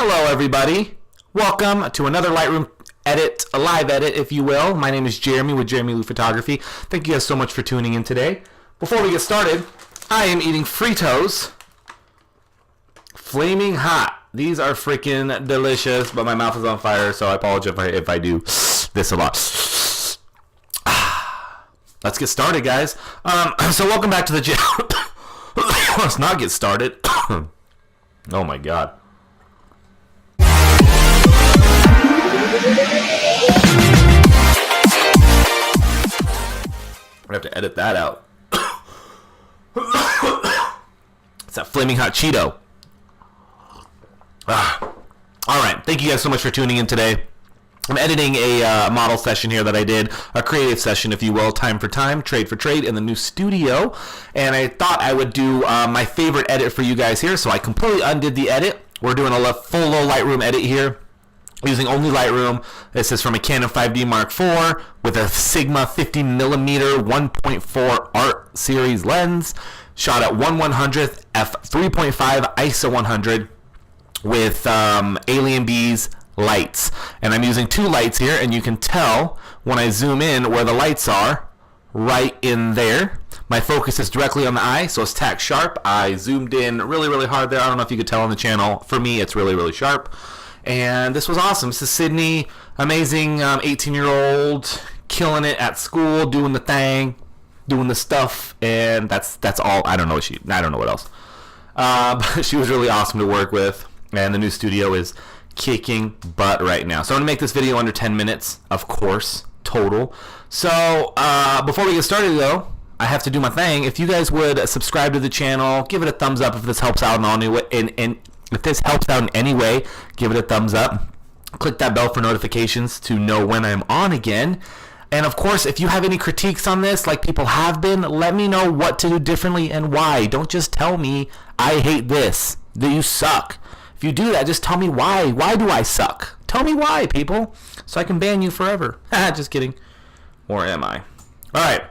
Hello everybody, welcome to another Lightroom edit, a live edit if you will. My name is Jeramie with Jeramie Lou Photography. Thank you guys so much for tuning in today. Before we get started, I am eating Fritos, flaming hot. These are freaking delicious, but my mouth is on fire, so I apologize if I do this a lot. Let's get started, guys. So welcome back to the channel. Let's not get started. Oh my god. I have to edit that out. It's that flaming hot Cheeto. Alright, thank you guys so much for tuning in today. I'm editing a model session here that I did, a creative session if you will, time for time, trade for trade in the new studio. And I thought I would do my favorite edit for you guys here, so I completely undid the edit. We're doing a full low Lightroom edit here, using only Lightroom. This is from a Canon 5D Mark IV with a Sigma 50mm 1.4 art series lens, shot at 1/100th f3.5 ISO 100 with Alien Bees lights. And I'm using two lights here, and you can tell when I zoom in where the lights are, right in there. My focus is directly on the eye, so it's tack sharp. I zoomed in really hard there. I don't know if you could tell on the channel. For me, it's really sharp. And this was awesome. This is Sydney, amazing 18-year-old, killing it at school, doing the thing, doing the stuff, and that's all. I don't know what else. But she was really awesome to work with, and the new studio is kicking butt right now. So I'm gonna make this video under 10 minutes, of course, total. So before we get started, though, I have to do my thing. If you guys would subscribe to the channel, give it a thumbs up if this helps out in any way, and if this helps out in any way, give it a thumbs up. Click that bell for notifications to know when I'm on again. And of course, if you have any critiques on this, like people have been, let me know what to do differently and why. Don't just tell me I hate this, that you suck. If you do that, just tell me why. Why do I suck? Tell me why, people, so I can ban you forever. Just kidding. Or am I? All right.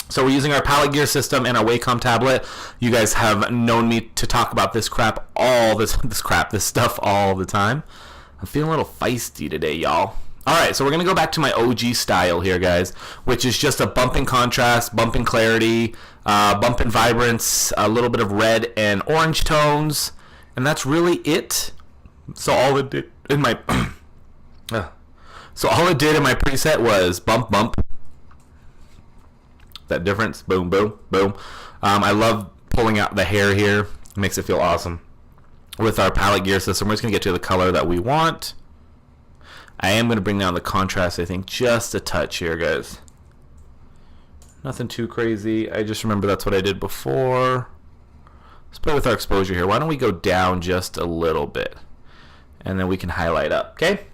So we're using our palette gear system and our Wacom tablet. You guys have known me to talk about this crap this stuff all the time. I'm feeling a little feisty today, y'all. All right, so we're gonna go back to my OG style here, guys, which is just a bump in contrast, bump in clarity, bump in vibrance, a little bit of red and orange tones, and that's really it. So all it did in my preset was bump. That difference, boom. I love pulling out the hair here. It makes it feel awesome. With our palette gear system, we're just gonna get to the color that we want. I am gonna bring down the contrast, I think, just a touch here, guys. Nothing too crazy. I just remember that's what I did before. Let's play with our exposure here. Why don't we go down just a little bit, and then we can highlight up, okay?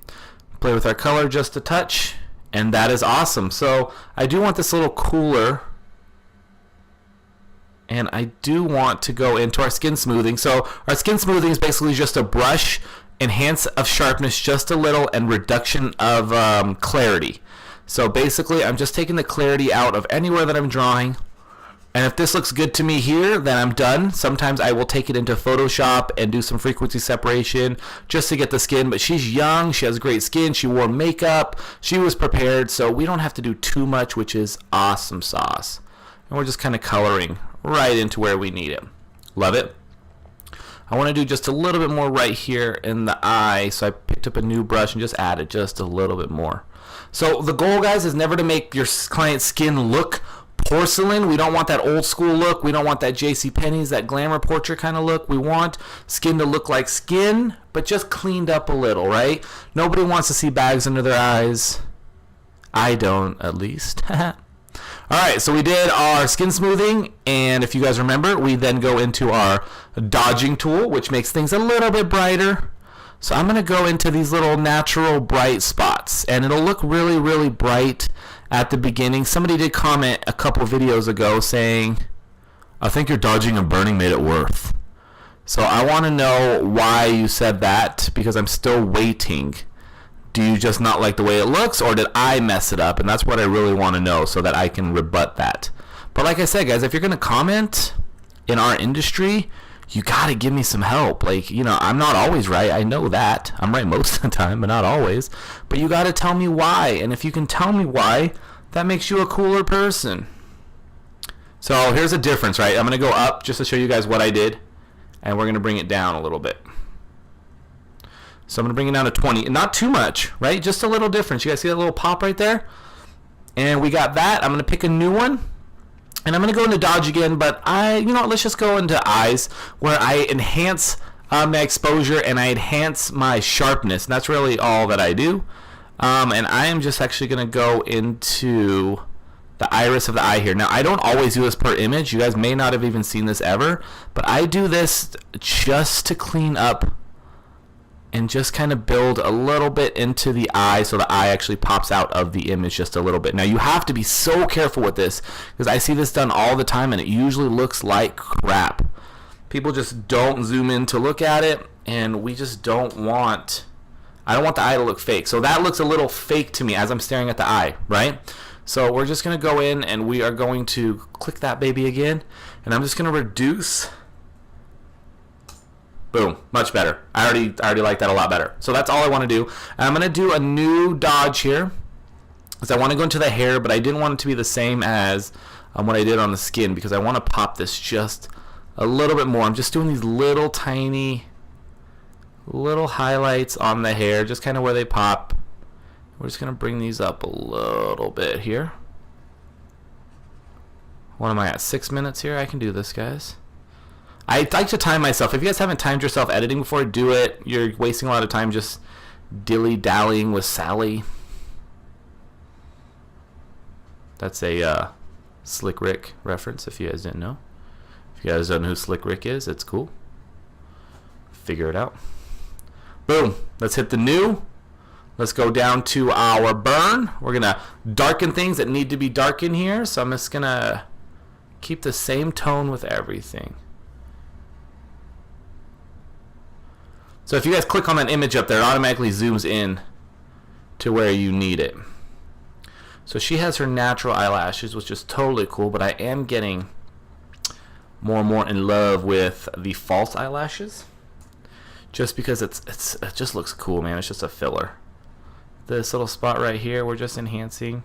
Play with our color just a touch. And that is awesome. So I do want this a little cooler, and I do want to go into our skin smoothing. So our skin smoothing is basically just a brush, enhance of sharpness just a little, and reduction of clarity. So basically I'm just taking the clarity out of anywhere that I'm drawing. And if this looks good to me here, then I'm done. Sometimes I will take it into Photoshop and do some frequency separation just to get the skin. But she's young. She has great skin. She wore makeup. She was prepared. So we don't have to do too much, which is awesome sauce. And we're just kind of coloring right into where we need it. Love it. I want to do just a little bit more right here in the eye. So I picked up a new brush and just added just a little bit more. So the goal, guys, is never to make your client's skin look porcelain. We don't want that old school look. We don't want that JCPenney's, that glamour portrait kind of look. We want skin to look like skin, but just cleaned up a little, right? Nobody wants to see bags under their eyes. I don't, at least. All right, so we did our skin smoothing, and if you guys remember, we then go into our dodging tool, which makes things a little bit brighter. So I'm going to go into these little natural bright spots, and it'll look really bright at the beginning. Somebody did comment a couple videos ago saying, I think your dodging and burning made it worth. So I want to know why you said that, because I'm still waiting. Do you just not like the way it looks, or did I mess it up? And that's what I really want to know so that I can rebut that. But like I said, guys, if you're going to comment in our industry, you gotta give me some help. Like, you know, I'm not always right. I know that. I'm right most of the time, but not always. But you gotta tell me why. And if you can tell me why, that makes you a cooler person. So here's a difference, right? I'm gonna go up just to show you guys what I did, and we're gonna bring it down a little bit. So I'm gonna bring it down to 20, and not too much, right? Just a little difference. You guys see that little pop right there? And we got that. I'm gonna pick a new one. And I'm going to go into dodge again, but let's just go into eyes, where I enhance my exposure and I enhance my sharpness. And that's really all that I do. And I am just actually going to go into the iris of the eye here. Now, I don't always do this per image. You guys may not have even seen this ever, but I do this just to clean up and just kind of build a little bit into the eye so the eye actually pops out of the image just a little bit. Now, you have to be so careful with this because I see this done all the time and it usually looks like crap. People just don't zoom in to look at it, and we just don't want... I don't want the eye to look fake. So that looks a little fake to me as I'm staring at the eye, right? So we're just going to go in and we are going to click that baby again, and I'm just going to reduce... Boom, much better. I already like that a lot better. So that's all I want to do. I'm going to do a new dodge here because I want to go into the hair, but I didn't want it to be the same as what I did on the skin because I want to pop this just a little bit more. I'm just doing these little tiny little highlights on the hair, just kind of where they pop. We're just going to bring these up a little bit here. What am I at? 6 minutes here? I can do this, guys. I like to time myself. If you guys haven't timed yourself editing before, do it. You're wasting a lot of time just dilly-dallying with Sally. That's a Slick Rick reference, if you guys didn't know. If you guys don't know who Slick Rick is, it's cool. Figure it out. Boom. Let's hit the new. Let's go down to our burn. We're going to darken things that need to be darkened here. So I'm just going to keep the same tone with everything. So if you guys click on that image up there, it automatically zooms in to where you need it. So she has her natural eyelashes, which is totally cool, but I am getting more and more in love with the false eyelashes just because it just looks cool, man. It's just a filler. This little spot right here, we're just enhancing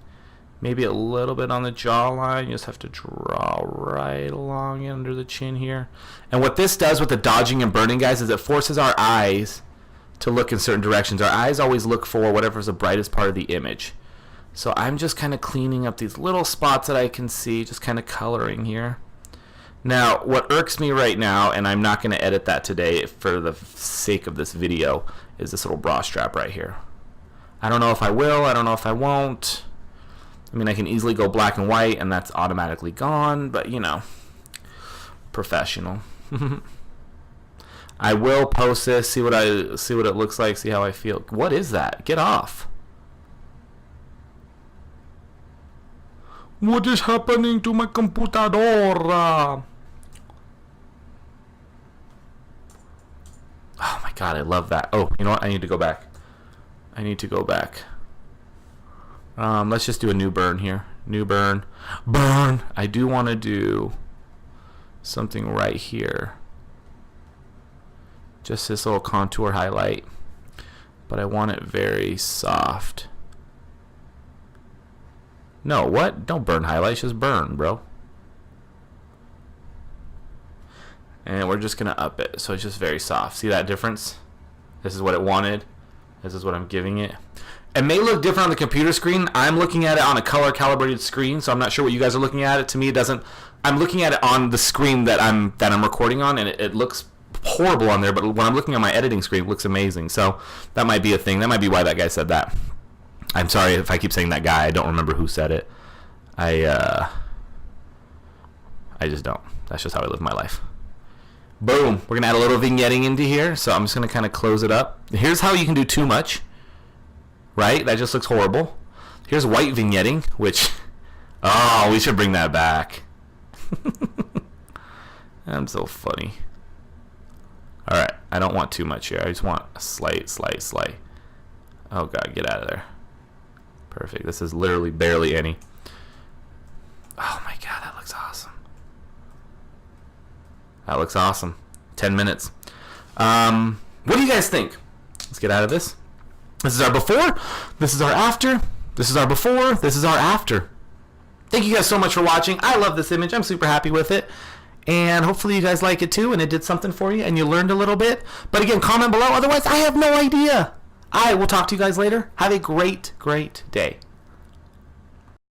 maybe a little bit on the jawline. You just have to draw right along under the chin here. And what this does with the dodging and burning, guys, is it forces our eyes to look in certain directions. Our eyes always look for whatever's the brightest part of the image. So I'm just kind of cleaning up these little spots that I can see, just kind of coloring here. Now, what irks me right now, and I'm not going to edit that today for the sake of this video, is this little bra strap right here. I don't know if I will, I don't know if I won't. I mean, I can easily go black and white, and that's automatically gone, but, you know, professional. I will post this, see what it looks like, see how I feel. What is that? Get off. What is happening to my computadora? Oh my god, I love that. Oh, you know what? I need to go back. Let's just do a new burn here. New burn. Burn! I do want to do something right here. Just this little contour highlight. But I want it very soft. No, what? Don't burn highlights, just burn, bro. And we're just going to up it. So it's just very soft. See that difference? This is what it wanted. This is what I'm giving it. It may look different on the computer screen. I'm looking at it on a color calibrated screen, so I'm not sure what you guys are looking at. It to me, it doesn't. I'm looking at it on the screen that I'm recording on, and it looks horrible on there. But when I'm looking on my editing screen, it looks amazing. So that might be a thing. That might be why that guy said that. I'm sorry if I keep saying that guy. I don't remember who said it. I just don't. That's just how I live my life. Boom. We're gonna add a little vignetting into here. So I'm just gonna kind of close it up. Here's how you can do too much. Right? That just looks horrible. Here's white vignetting, which, oh, we should bring that back. I'm so funny. All right, I don't want too much here. I just want a slight. Oh god, get out of there. Perfect. This is literally barely any. Oh my god, that looks awesome. That looks awesome. 10 minutes. What do you guys think? Let's get out of this. This is our before. This is our after. This is our before. This is our after. Thank you guys so much for watching. I love this image. I'm super happy with it. And hopefully you guys like it too, and it did something for you, and you learned a little bit. But again, comment below. Otherwise, I have no idea. I will talk to you guys later. Have a great, great day.